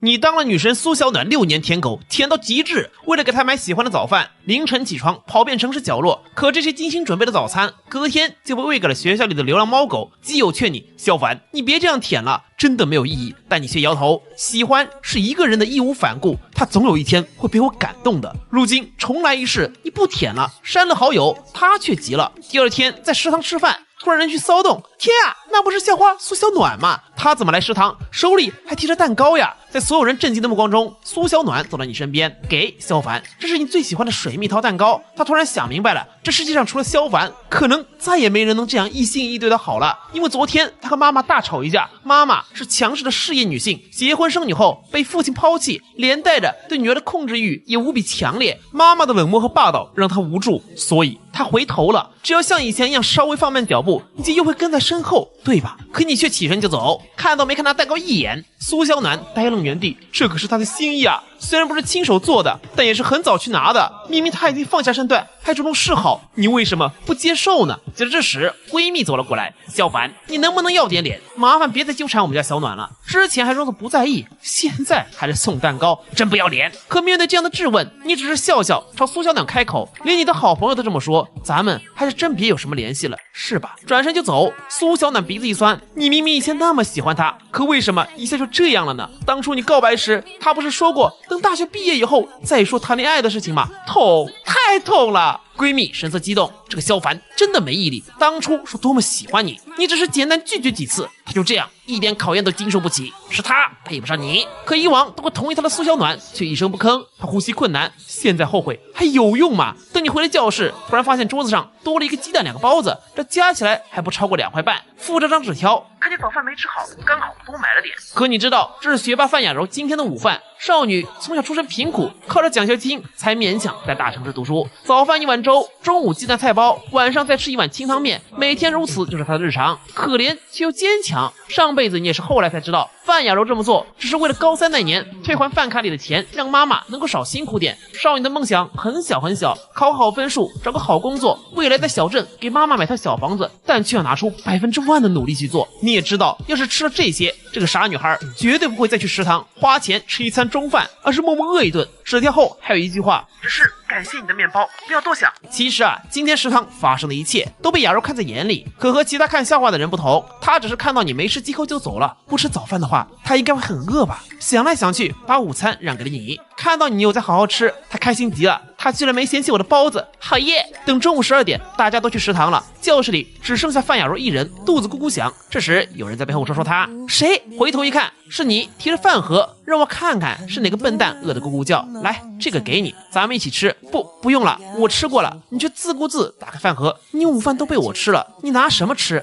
你当了女神苏小暖6年舔狗，舔到极致，为了给她买喜欢的早饭，凌晨起床跑遍城市角落。可这些精心准备的早餐，隔天就被喂给了学校里的流浪猫狗。基友劝你，小凡，你别这样舔了，真的没有意义。但你却摇头。喜欢是一个人的义无反顾，他总有一天会被我感动的。如今重来一世，你不舔了，删了好友，他却急了。第二天在食堂吃饭。突然人群骚动，天啊，那不是校花苏小暖吗？她怎么来食堂？手里还提着蛋糕呀！在所有人震惊的目光中，苏小暖走到你身边，给萧凡，这是你最喜欢的水蜜桃蛋糕。她突然想明白了，这世界上除了萧凡，可能再也没人能这样一心一意对她好了。因为昨天她和妈妈大吵一架，妈妈是强势的事业女性，结婚生女后被父亲抛弃，连带着对女儿的控制欲也无比强烈。妈妈的冷漠和霸道让她无助，所以她回头了。只要像以前一样稍微放慢脚步，你就又会跟在身后，对吧？可你却起身就走，看都没看他蛋糕一眼。苏小暖呆愣原地，这可是他的心意啊！虽然不是亲手做的，但也是很早去拿的。明明他已经放下身段，还主动示好，你为什么不接受呢？就在这时，闺蜜走了过来，小凡，你能不能要点脸？麻烦别再纠缠我们家小暖了。之前还装作不在意，现在还是送蛋糕，真不要脸！可面对这样的质问，你只是笑笑，朝苏小暖开口，连你的好朋友都这么说，咱们还是真别有什么联系了，是吧？转身就走。苏小暖鼻子一酸，你明明以前那么喜欢他，可为什么一下就这样了呢？当初你告白时，他不是说过等大学毕业以后再说谈恋爱的事情吗？痛，太痛了！闺蜜神色激动，这个萧凡真的没毅力。当初说多么喜欢你，你只是简单拒绝几次，他就这样一点考验都经受不起。是他配不上你，可以往都会同意他的苏小暖却一声不吭，他呼吸困难。现在后悔还有用吗？等你回了教室，突然发现桌子上多了一个鸡蛋2个包子，这加起来还不超过2块半，附着张纸条，看见早饭没吃好，刚好多买了点。可你知道这是学霸范雅柔今天的午饭。少女从小出身贫苦，靠着奖学金才勉强在大城市读书。早饭1碗粥，中午鸡蛋菜包，晚上再吃1碗清汤面，每天如此就是她的日常。可怜却又坚强。上辈子你也是后来才知道，范雅柔这么做只是为了高3那年退还饭卡里的钱，让妈妈能够少辛苦点。少女的梦想很小很小，考好分数，找个好工作，未来在小镇给妈妈买套小房子，但却要拿出100%的努力去做。你也知道，要是吃了这些，这个傻女孩绝对不会再去食堂花钱吃一餐中饭，而是默默饿一顿。纸条后还有一句话，只是感谢你的面包，不要多想。其实啊，今天食堂发生的一切都被雅柔看在眼里，可和其他看笑话的人不同，她只是看到你没吃几口就走了。不吃早饭的话，她应该会很饿吧？想来想去，把午餐让给了你。看到你又在好好吃，她开心极了。她居然没嫌弃我的包子，好耶！等中午12点，大家都去食堂了，教室里只剩下范雅柔一人，肚子咕咕响。这时有人在背后说她，谁？回头一看，是你提着饭盒，让我看看是哪个笨蛋饿得咕咕叫。来，这个给你，咱们一起吃。不用了，我吃过了。你却自顾自打开饭盒，你午饭都被我吃了，你拿什么吃？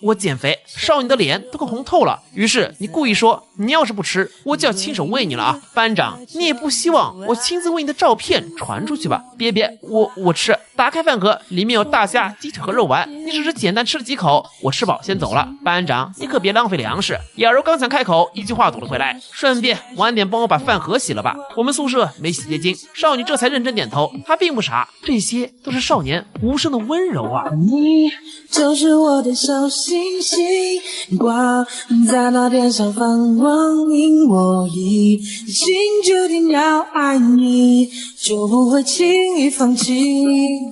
我减肥。少女的脸都快红透了。于是你故意说，你要是不吃，我就要亲手喂你了啊！班长，你也不希望我亲自喂你的照片传出去吧？别，我吃。打开饭盒，里面有大虾、鸡腿和肉丸，你只是简单吃了几口，我吃饱先走了。班长，你可别浪费粮食。雅柔刚想开口，一句话堵了回来，顺便晚点帮我把饭盒洗了吧，我们宿舍没洗洁精。少女这才认真点头，她并不傻，这些都是少年无声的温柔啊。你就是我的小星星，挂在那天上放光，因我一心决定要爱你，就不会轻易放弃。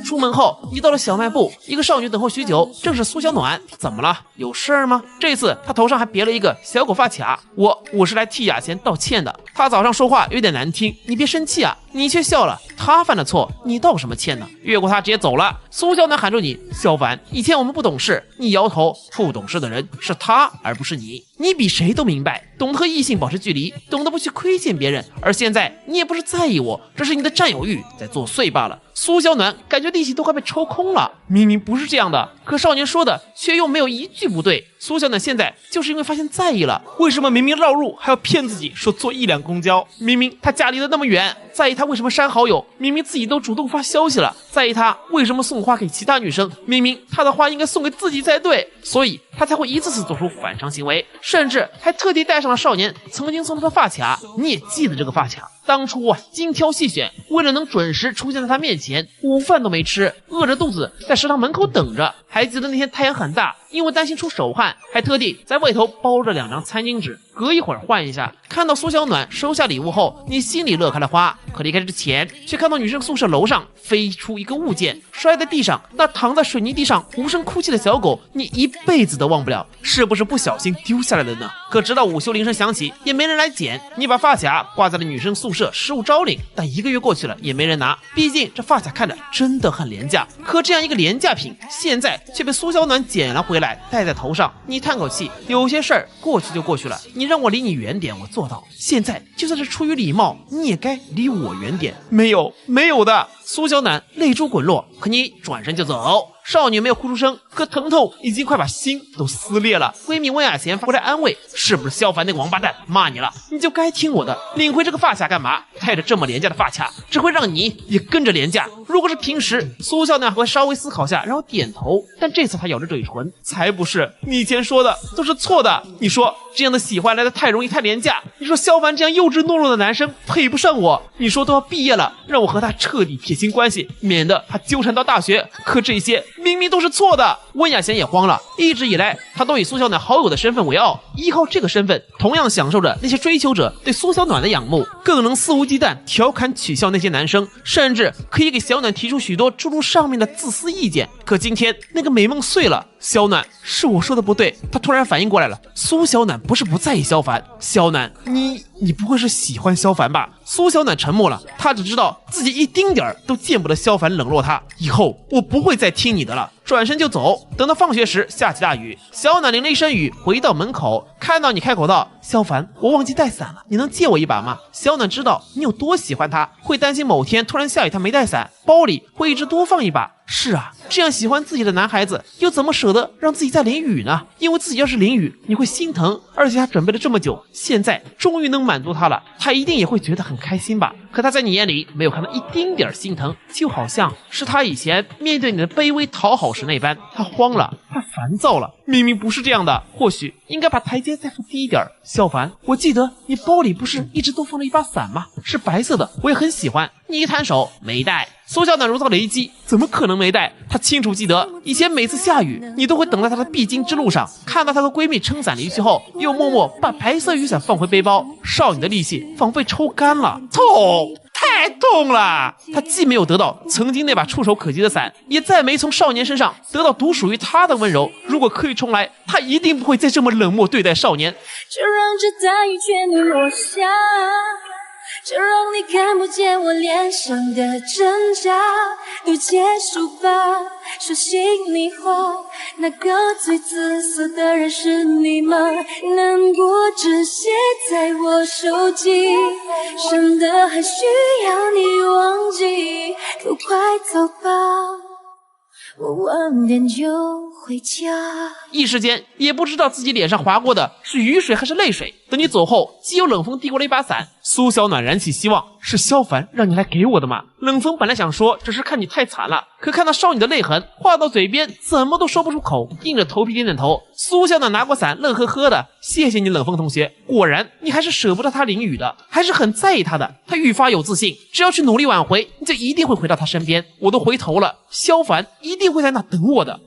出门后，一到了小卖部，一个少女等候许久，正是苏小暖。怎么了？有事儿吗？这次她头上还别了一个小狗发卡。我是来替雅贤道歉的。她早上说话有点难听，你别生气啊。你却笑了，她犯了错，你道什么歉呢？越过她直接走了。苏小暖喊住你，萧凡，以前我们不懂事，你摇头。不懂事的人是他，而不是你。你比谁都明白，懂得和异性保持距离，懂得不去亏欠别人。而现在你也不是在意我，这是你的占有欲在作祟罢了。苏小暖感觉力气都快被抽空了，明明不是这样的，可少年说的却又没有一句不对。苏小暖现在就是因为发现在意了，为什么明明绕路还要骗自己说坐1辆公交？明明他家离得那么远，在意他为什么删好友？明明自己都主动发消息了，在意他为什么送花给其他女生？明明他的花应该送给自己才对，所以他才会一次次做出反常行为，甚至还特地带上了少年曾经送他的发卡。你也记得这个发卡？当初啊，精挑细选，为了能准时出现在他面前，午饭都没吃，饿着肚子在食堂门口等着。还记得那天太阳很大，因为担心出手汗，还特地在外头包着2张餐巾纸，隔一会儿换一下。看到苏小暖收下礼物后，你心里乐开了花，可离开之前，却看到女生宿舍楼上飞出一个物件，摔在地上。那躺在水泥地上无声哭泣的小狗，你一辈子都忘不了，是不是不小心丢下来的呢？可直到午休铃声响起，也没人来捡。你把发卡挂在了女生宿舍食物招领，但1个月过去了，也没人拿。毕竟这发卡看着真的很廉价，可这样一个廉价品，现在却被苏小暖捡了回来，戴在头上。你叹口气，有些事儿过去就过去了，你让我离你远点，我做到。现在就算是出于礼貌，你也该离我远点。没有的。苏小暖泪珠滚落，可你转身就走。少女没有哭出声，可疼痛已经快把心都撕裂了。闺蜜温雅贤发过来安慰，是不是萧凡那个王八蛋骂你了？你就该听我的，领回这个发卡干嘛？带着这么廉价的发卡，只会让你也跟着廉价。如果是平时，苏小暖还会稍微思考下，然后点头，但这次她咬着嘴唇，才不是。你以前说的都是错的。你说这样的喜欢来的太容易太廉价，你说萧凡这样幼稚懦弱的男生配不上我，你说都要毕业了，让我和他彻底撇清关系，免得他纠缠到大学。可这些明明都是错的。温雅贤也慌了，一直以来他都以苏小暖好友的身份为傲，依靠这个身份同样享受着那些追求者对苏小暖的仰慕，更能肆无忌惮调侃取笑那些男生，甚至可以给小暖提出许多诸如上面的自私意见。可今天那个美梦碎了，小暖，是我说的不对。他突然反应过来了，苏小暖不是不在意萧凡，小暖，你不会是喜欢萧凡吧？苏小暖沉默了，他只知道自己一丁点儿都见不得萧凡冷落他，以后我不会再听你的了，转身就走。等到放学时，下起大雨，小暖淋了一身雨回到门口，看到你开口道：萧凡，我忘记带伞了，你能借我一把吗？小暖知道你有多喜欢他，会担心某天突然下雨他没带伞，包里会一直多放一把。是啊，这样喜欢自己的男孩子，又怎么舍得让自己再淋雨呢？因为自己要是淋雨，你会心疼，而且他准备了这么久，现在终于能满足他了，他一定也会觉得很开心吧。可他在你眼里没有看到一丁点心疼，就好像是他以前面对你的卑微讨好时那般。他慌了，他烦躁了，明明不是这样的，或许应该把台阶再扶低一点。萧凡，我记得你包里不是一直都放着一把伞吗？是白色的，我也很喜欢。你一摊手，没带。苏小暖如遭雷击，怎么可能没带？她清楚记得，以前每次下雨，你都会等在她的必经之路上，看到她和闺蜜撑伞离去后，又默默把白色雨伞放回背包。少女的力气仿佛抽干了，痛，太痛了！她既没有得到曾经那把触手可及的伞，也再没从少年身上得到独属于她的温柔。如果可以重来，她一定不会再这么冷漠对待少年。就让这大雨全都落下，就让你看不见我脸上的挣扎，都结束吧。说心里话，那个最自私的人是你吗？难过只写在我手机，真的还需要你忘记？都快走吧，我晚点就回家。一时间也不知道自己脸上划过的是雨水还是泪水。等你走后，既有冷风递过了一把伞。苏小暖燃起希望，是萧凡让你来给我的吗？冷风本来想说只是看你太惨了，可看到少女的泪痕，话到嘴边怎么都说不出口，硬着头皮点点头。苏小暖拿过伞，乐呵呵的，谢谢你冷风同学。果然你还是舍不得他淋雨的，还是很在意他的。他愈发有自信，只要去努力挽回，你就一定会回到他身边。我都回头了，萧凡一定会在那等我的。